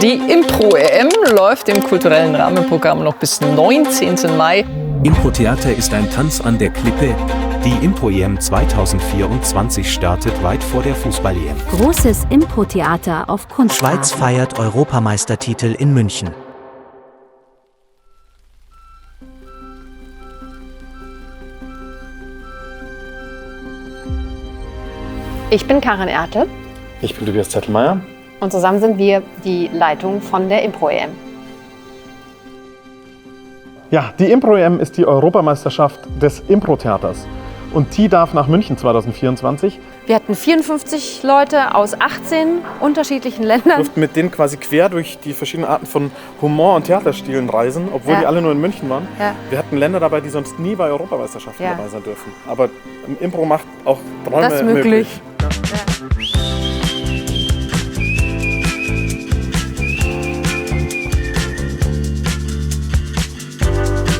Die Impro-EM läuft im kulturellen Rahmenprogramm noch bis 19. Mai. Impro-Theater ist ein Tanz an der Klippe. Die Impro-EM 2024 startet weit vor der Fußball-EM. Großes Impro-Theater auf Kunstrat. Schweiz feiert Europameistertitel in München. Ich bin Karin Ertel. Ich bin Tobias Zettelmeier. Und zusammen sind wir die Leitung von der Impro-EM. Ja, die Impro-EM ist die Europameisterschaft des Impro-Theaters. Und die darf nach München 2024. Wir hatten 54 Leute aus 18 unterschiedlichen Ländern. Wir durften mit denen quasi quer durch die verschiedenen Arten von Humor- und Theaterstilen reisen, obwohl die alle nur in München waren. Ja. Wir hatten Länder dabei, die sonst nie bei Europameisterschaften dabei sein dürfen. Aber Impro macht auch Träume das möglich. Ja.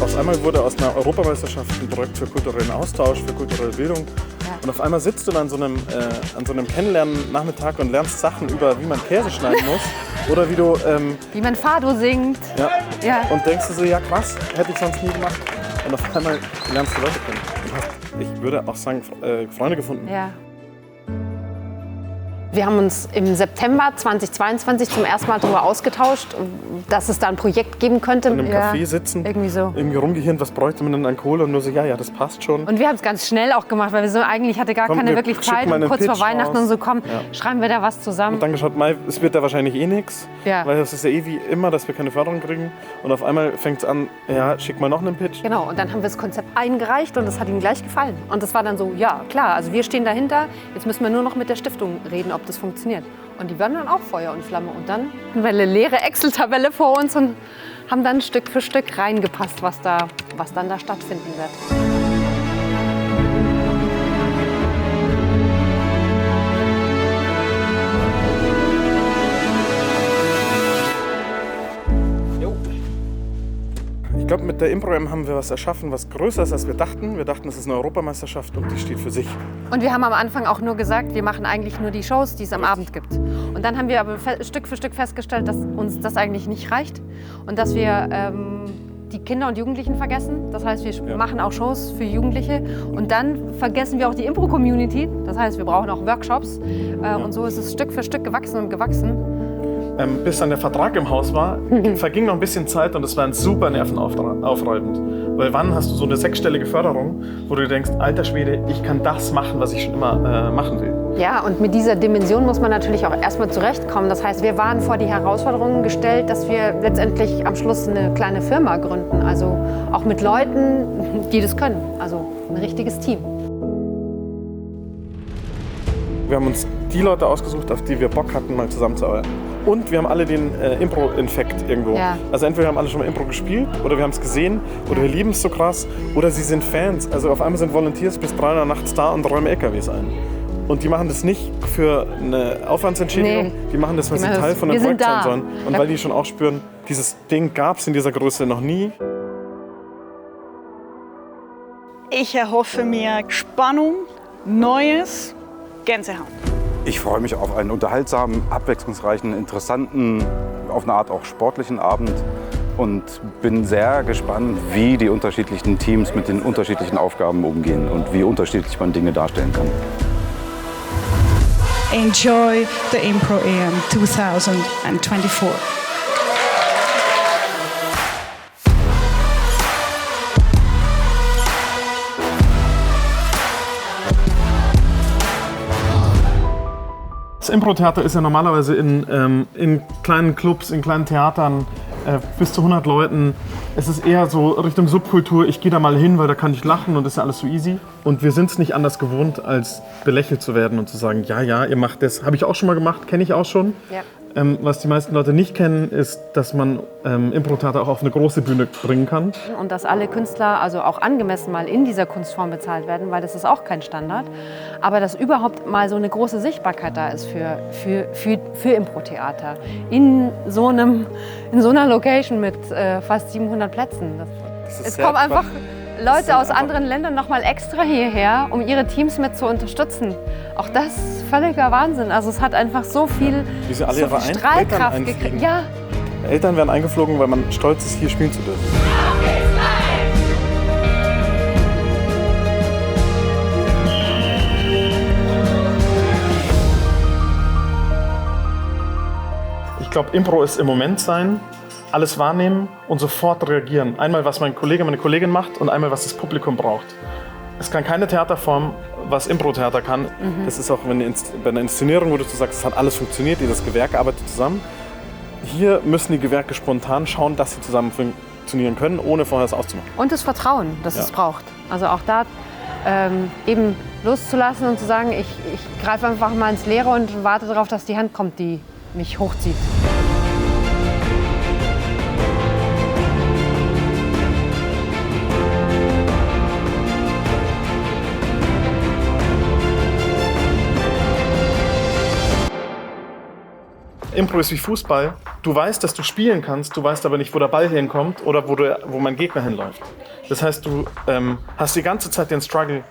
Auf einmal wurde aus einer Europameisterschaft ein Projekt für kulturellen Austausch, für kulturelle Bildung. Ja. Und auf einmal sitzt du dann an so einem Kennenlernen-Nachmittag und lernst Sachen über, wie man Käse schneiden muss. Oder wie man Fado singt. Ja. Ja. Und denkst du so, ja krass, hätte ich sonst nie gemacht. Und auf einmal lernst du Leute kennen. Und hast, ich würde auch sagen, Freunde gefunden. Ja. Wir haben uns im September 2022 zum ersten Mal darüber ausgetauscht, dass es da ein Projekt geben könnte. In einem Café sitzen, irgendwie rumgehirnt, was bräuchte man denn an Kohle? Und nur so, ja, das passt schon. Und wir haben es ganz schnell auch gemacht, weil wir so eigentlich hatte gar keine wirklich Zeit. Und kurz vor Weihnachten und so, schreiben wir da was zusammen. Und dann geschaut, es wird da wahrscheinlich eh nichts, weil das ist ja eh wie immer, dass wir keine Förderung kriegen. Und auf einmal fängt es an, ja, schick mal noch einen Pitch. Genau, und dann haben wir das Konzept eingereicht und das hat ihm gleich gefallen. Und das war dann so, ja, klar, also wir stehen dahinter, jetzt müssen wir nur noch mit der Stiftung reden, ob das funktioniert. Und die waren dann auch Feuer und Flamme. Und dann hatten wir eine leere Excel-Tabelle vor uns und haben dann Stück für Stück reingepasst, was dann da stattfinden wird. Ich glaube, mit der Impro-EM haben wir was erschaffen, was größer ist, als wir dachten. Wir dachten, es ist eine Europameisterschaft und die steht für sich. Und wir haben am Anfang auch nur gesagt, wir machen eigentlich nur die Shows, die es am Abend gibt. Und dann haben wir aber Stück für Stück festgestellt, dass uns das eigentlich nicht reicht und dass wir die Kinder und Jugendlichen vergessen. Das heißt, wir machen auch Shows für Jugendliche und dann vergessen wir auch die Impro-Community. Das heißt, wir brauchen auch Workshops und so ist es Stück für Stück gewachsen und gewachsen. Bis dann der Vertrag im Haus war, verging noch ein bisschen Zeit und es war super nervenaufreibend. Weil wann hast du so eine 6-stellige Förderung, wo du denkst, alter Schwede, ich kann das machen, was ich schon immer machen will. Ja, und mit dieser Dimension muss man natürlich auch erstmal zurechtkommen. Das heißt, wir waren vor die Herausforderungen gestellt, dass wir letztendlich am Schluss eine kleine Firma gründen. Also auch mit Leuten, die das können. Also ein richtiges Team. Wir haben uns die Leute ausgesucht, auf die wir Bock hatten, mal zusammenzuarbeiten. Und wir haben alle den Impro-Infekt irgendwo. Ja. Also entweder haben alle schon mal Impro gespielt oder wir haben es gesehen oder wir lieben es so krass oder sie sind Fans. Also auf einmal sind Volunteers bis 3 Uhr nachts da und räumen LKWs ein. Und die machen das nicht für eine Aufwandsentschädigung, die machen das, weil sie Teil von einem Projekt sein sollen. Und weil die schon auch spüren, dieses Ding gab es in dieser Größe noch nie. Ich erhoffe mir Spannung, Neues, Gänsehaut. Ich freue mich auf einen unterhaltsamen, abwechslungsreichen, interessanten, auf eine Art auch sportlichen Abend und bin sehr gespannt, wie die unterschiedlichen Teams mit den unterschiedlichen Aufgaben umgehen und wie unterschiedlich man Dinge darstellen kann. Enjoy the Impro-EM 2024. Das Impro-Theater ist ja normalerweise in kleinen Clubs, in kleinen Theatern bis zu 100 Leuten. Es ist eher so Richtung Subkultur, ich gehe da mal hin, weil da kann ich lachen und das ist ja alles so easy. Und wir sind es nicht anders gewohnt, als belächelt zu werden und zu sagen, ja, ihr macht das. Habe ich auch schon mal gemacht, kenne ich auch schon. Ja. Was die meisten Leute nicht kennen, ist, dass man Impro-Theater auch auf eine große Bühne bringen kann. Und dass alle Künstler also auch angemessen mal in dieser Kunstform bezahlt werden, weil das ist auch kein Standard. Aber dass überhaupt mal so eine große Sichtbarkeit da ist für Impro-Theater. In so einer Location mit fast 700 Plätzen. Es kommen einfach Leute aus anderen Ländern noch mal extra hierher, um ihre Teams mit zu unterstützen. Auch das ist völliger Wahnsinn. Also es hat einfach so viel, Wie sie alle so ihre viel Eltern Strahlkraft einfliegen. gekriegt. Ja, Eltern werden eingeflogen, weil man stolz ist, hier spielen zu dürfen. Ich glaube, Impro ist im Moment sein, alles wahrnehmen und sofort reagieren. Einmal, was mein Kollege, meine Kollegin macht und einmal, was das Publikum braucht. Es kann keine Theaterform, was Impro-Theater kann. Das ist auch bei einer Inszenierung, wo du sagst, es hat alles funktioniert, jedes Gewerk arbeitet zusammen. Hier müssen die Gewerke spontan schauen, dass sie zusammen funktionieren können, ohne vorher es auszumachen. und das Vertrauen, das es braucht. Also auch da eben loszulassen und zu sagen, ich greife einfach mal ins Leere und warte darauf, dass die Hand kommt, die mich hochzieht. Impro ist wie Fußball. Du weißt, dass du spielen kannst, du weißt aber nicht, wo der Ball hinkommt oder wo mein Gegner hinläuft. Das heißt, du hast die ganze Zeit den Struggle,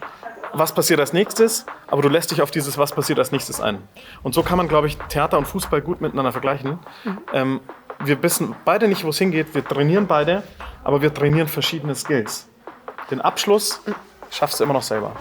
was passiert als nächstes, aber du lässt dich auf dieses was passiert als nächstes ein. Und so kann man, glaube ich, Theater und Fußball gut miteinander vergleichen. Wir wissen beide nicht, wo es hingeht. Wir trainieren beide, aber wir trainieren verschiedene Skills. Den Abschluss schaffst du immer noch selber.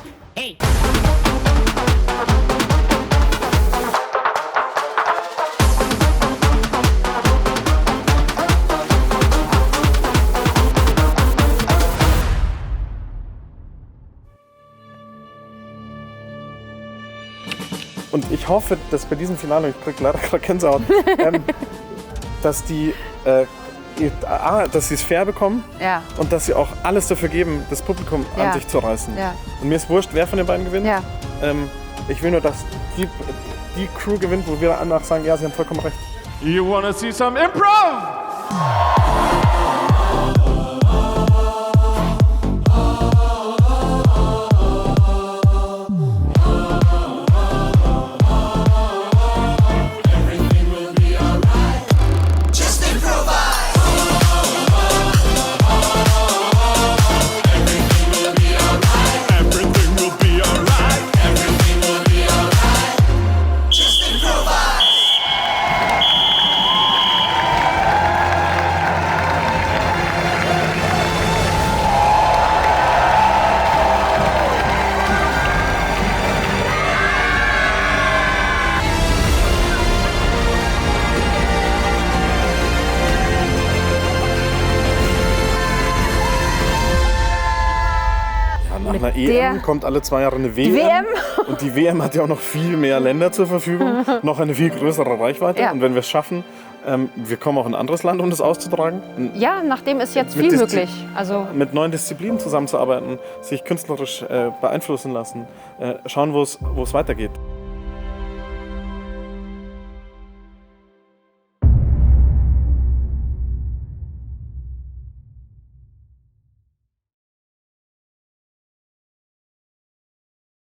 Und ich hoffe, dass bei diesem Finale, ich kriege leider gerade Gänsehaut, dass dass sie es fair bekommen Ja. und dass sie auch alles dafür geben, das Publikum Ja. an sich zu reißen. Ja. Und mir ist wurscht, wer von den beiden gewinnt. Ja. Ich will nur, dass die Crew gewinnt, wo wir danach sagen, ja, sie haben vollkommen recht. You wanna see some Improv? Nach einer EM kommt alle 2 Jahre eine WM. Und die WM hat ja auch noch viel mehr Länder zur Verfügung, noch eine viel größere Reichweite. Ja. Und wenn wir es schaffen, wir kommen auch in ein anderes Land, um das auszutragen. Ja, nachdem ist jetzt Mit viel Diszi- möglich. Also Mit neuen Disziplinen zusammenzuarbeiten, sich künstlerisch beeinflussen lassen, schauen, wo es weitergeht.